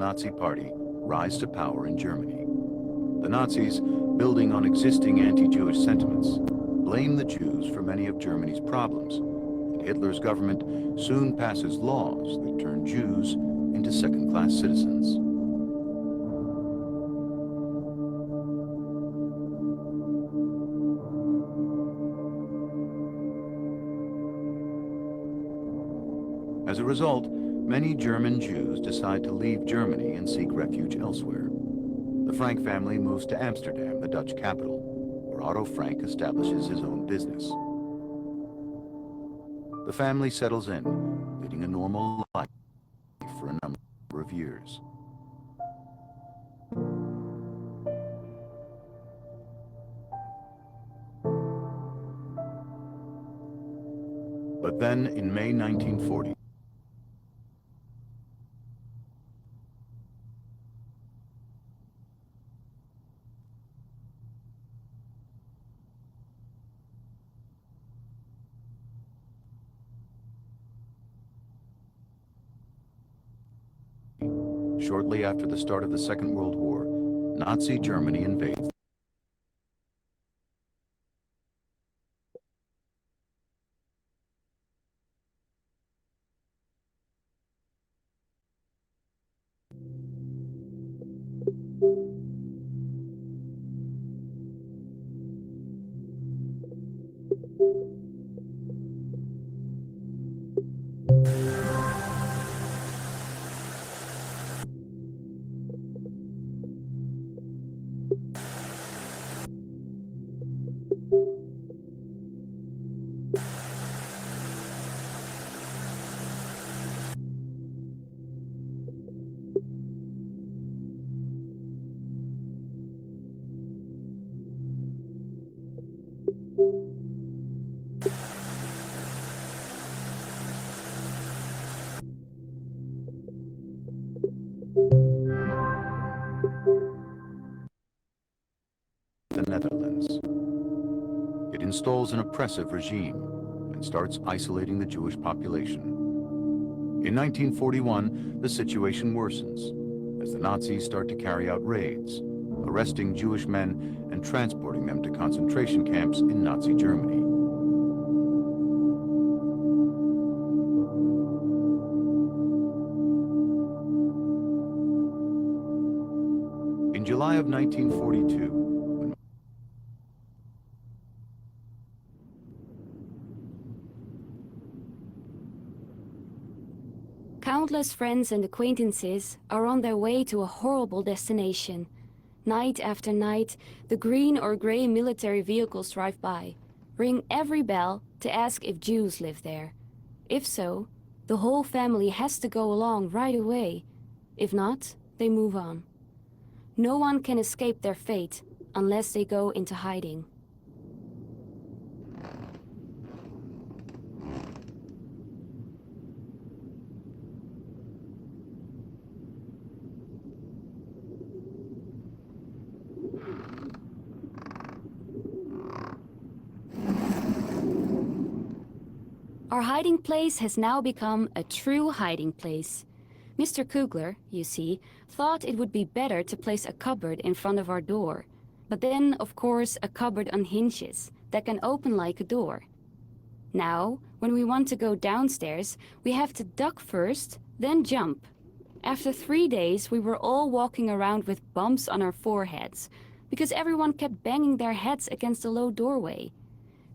Nazi Party rise to power in Germany. The Nazis, building on existing anti-Jewish sentiments, blame the Jews for many of Germany's problems, and Hitler's government soon passes laws that turn Jews into second-class citizens. As a result, many German Jews decide to leave Germany and seek refuge elsewhere. The Frank family moves to Amsterdam, the Dutch capital, where Otto Frank establishes his own business. The family settles in, leading a normal life for a number of years. But then, in May 1940, shortly after the start of the Second World War, Nazi Germany invades. The Netherlands. It installs an oppressive regime and starts isolating the Jewish population. In 1941, the situation worsens as the Nazis start to carry out raids, arresting Jewish men and transporting them to concentration camps in Nazi Germany. In July of 1942, countless friends and acquaintances are on their way to a horrible destination. Night after night, the green or gray military vehicles drive by, ring every bell to ask if Jews live there. If so, the whole family has to go along right away. If not, they move on. No one can escape their fate unless they go into hiding. Our hiding place has now become a true hiding place. Mr. Kugler, you see, thought it would be better to place a cupboard in front of our door. But then, of course, a cupboard on hinges that can open like a door. Now, when we want to go downstairs, we have to duck first, then jump. After 3 days, we were all walking around with bumps on our foreheads, because everyone kept banging their heads against the low doorway.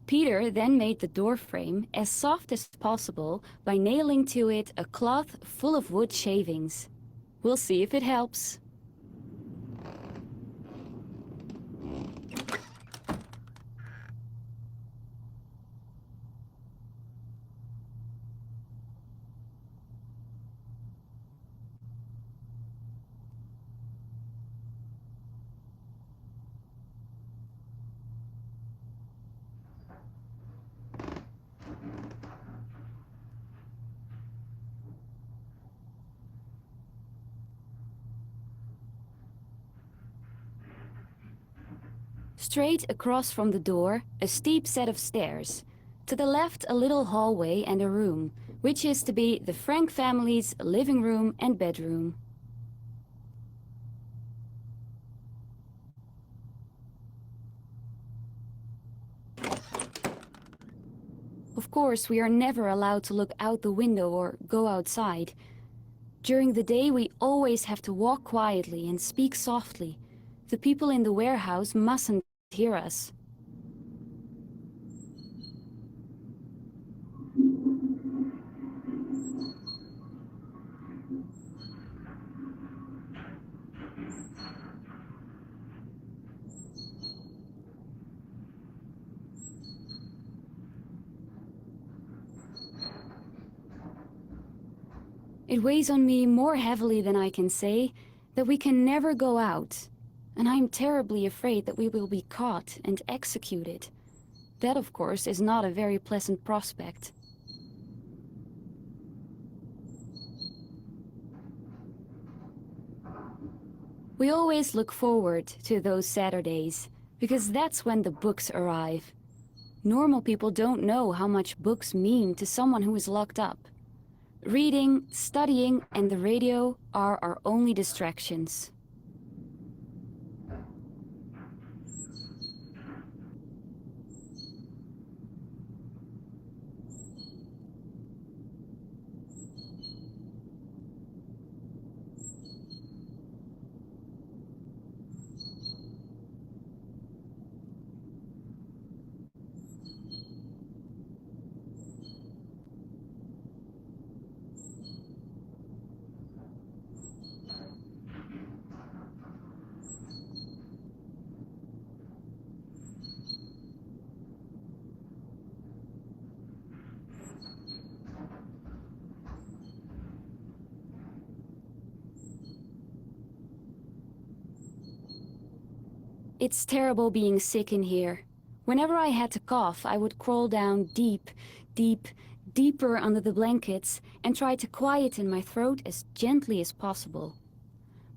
Peter then made the door frame as soft as possible by nailing to it a cloth full of wood shavings. We'll see if it helps. Straight across from the door, a steep set of stairs. To the left, a little hallway and a room, which is to be the Frank family's living room and bedroom. Of course, we are never allowed to look out the window or go outside. During the day, we always have to walk quietly and speak softly. The people in the warehouse mustn't hear us. It weighs on me more heavily than I can say that we can never go out, and I am terribly afraid that we will be caught and executed. That, of course, is not a very pleasant prospect. We always look forward to those Saturdays, because that's when the books arrive. Normal people don't know how much books mean to someone who is locked up. Reading, studying, and the radio are our only distractions. It's terrible being sick in here. Whenever I had to cough, I would crawl down deep, deeper under the blankets and try to quieten my throat as gently as possible.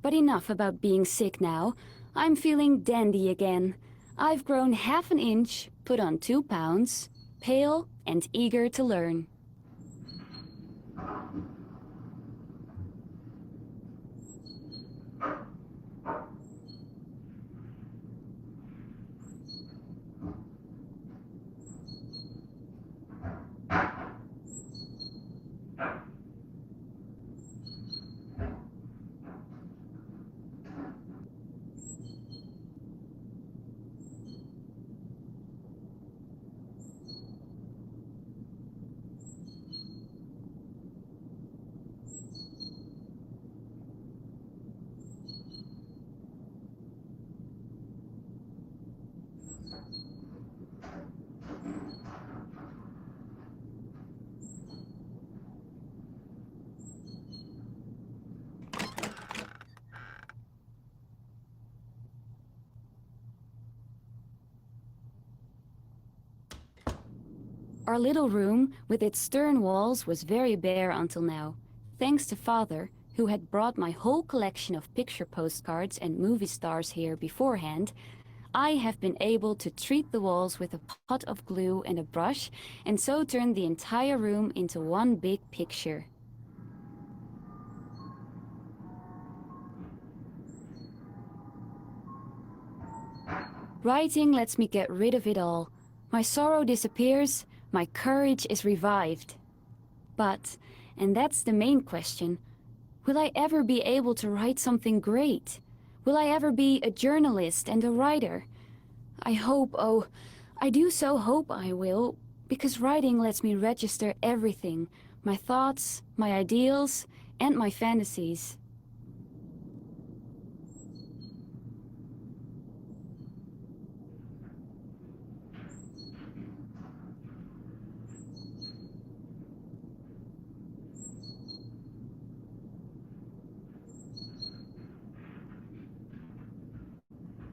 But enough about being sick now. I'm feeling dandy again. I've grown half an inch, put on 2 pounds, pale and eager to learn. Our little room, with its stern walls, was very bare until now, thanks to Father, who had brought my whole collection of picture postcards and movie stars here beforehand. I have been able to treat the walls with a pot of glue and a brush, and so turn the entire room into one big picture. Writing lets me get rid of it all. My sorrow disappears, my courage is revived. But, and that's the main question, will I ever be able to write something great? Will I ever be a journalist and a writer? I hope, oh, I do so hope I will, because writing lets me register everything, my thoughts, my ideals, and my fantasies.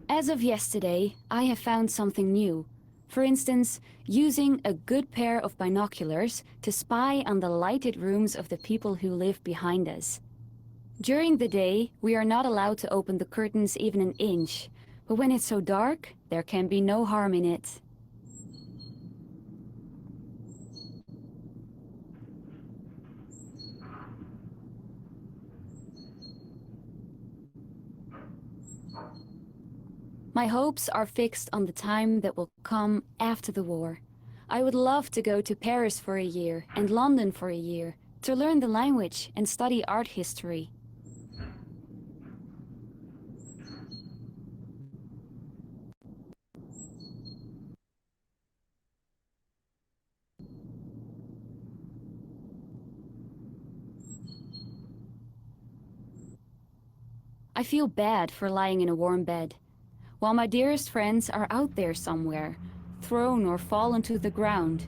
As of yesterday, I have found something new. For instance, using a good pair of binoculars to spy on the lighted rooms of the people who live behind us. During the day, we are not allowed to open the curtains even an inch, but when it's so dark, there can be no harm in it. My hopes are fixed on the time that will come after the war. I would love to go to Paris for a year and London for a year to learn the language and study art history. I feel bad for lying in a warm bed, while my dearest friends are out there somewhere, thrown or fallen to the ground.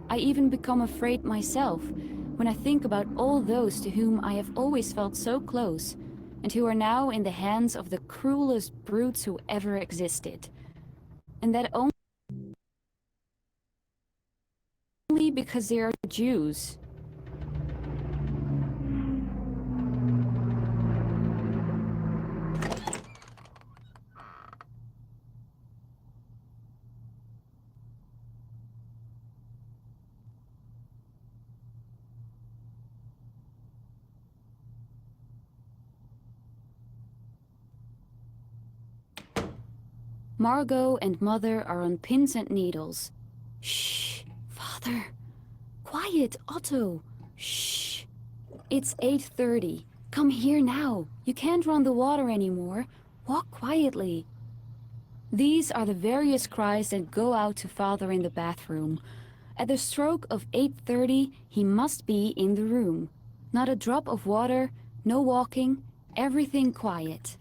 I even become afraid myself when I think about all those to whom I have always felt so close, and who are now in the hands of the cruelest brutes who ever existed. And that only because they are Jews. Margot and Mother are on pins and needles. Shh, Father. Quiet, Otto. Shh. It's 8:30. Come here now. You can't run the water anymore. Walk quietly. These are the various cries that go out to Father in the bathroom. At the stroke of 8:30, he must be in the room. Not a drop of water, no walking, everything quiet.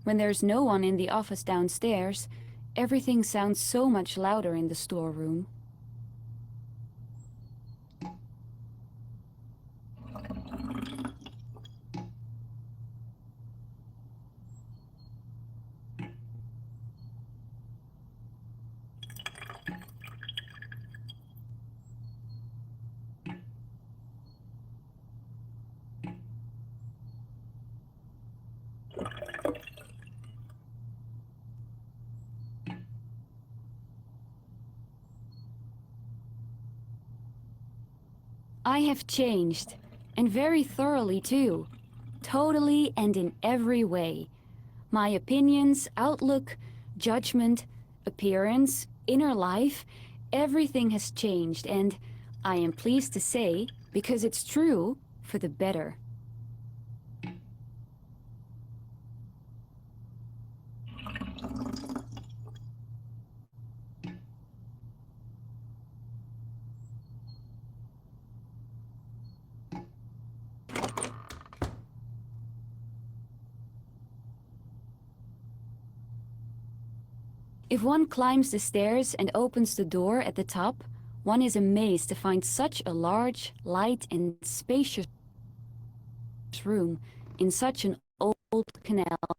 When there's no one in the office downstairs, everything sounds so much louder in the storeroom. I have changed, and very thoroughly too. Totally and in every way. My opinions, outlook, judgment, appearance, inner life, everything has changed, and I am pleased to say, because it's true, for the better. If one climbs the stairs and opens the door at the top, one is amazed to find such a large, light, and spacious room in such an old canal.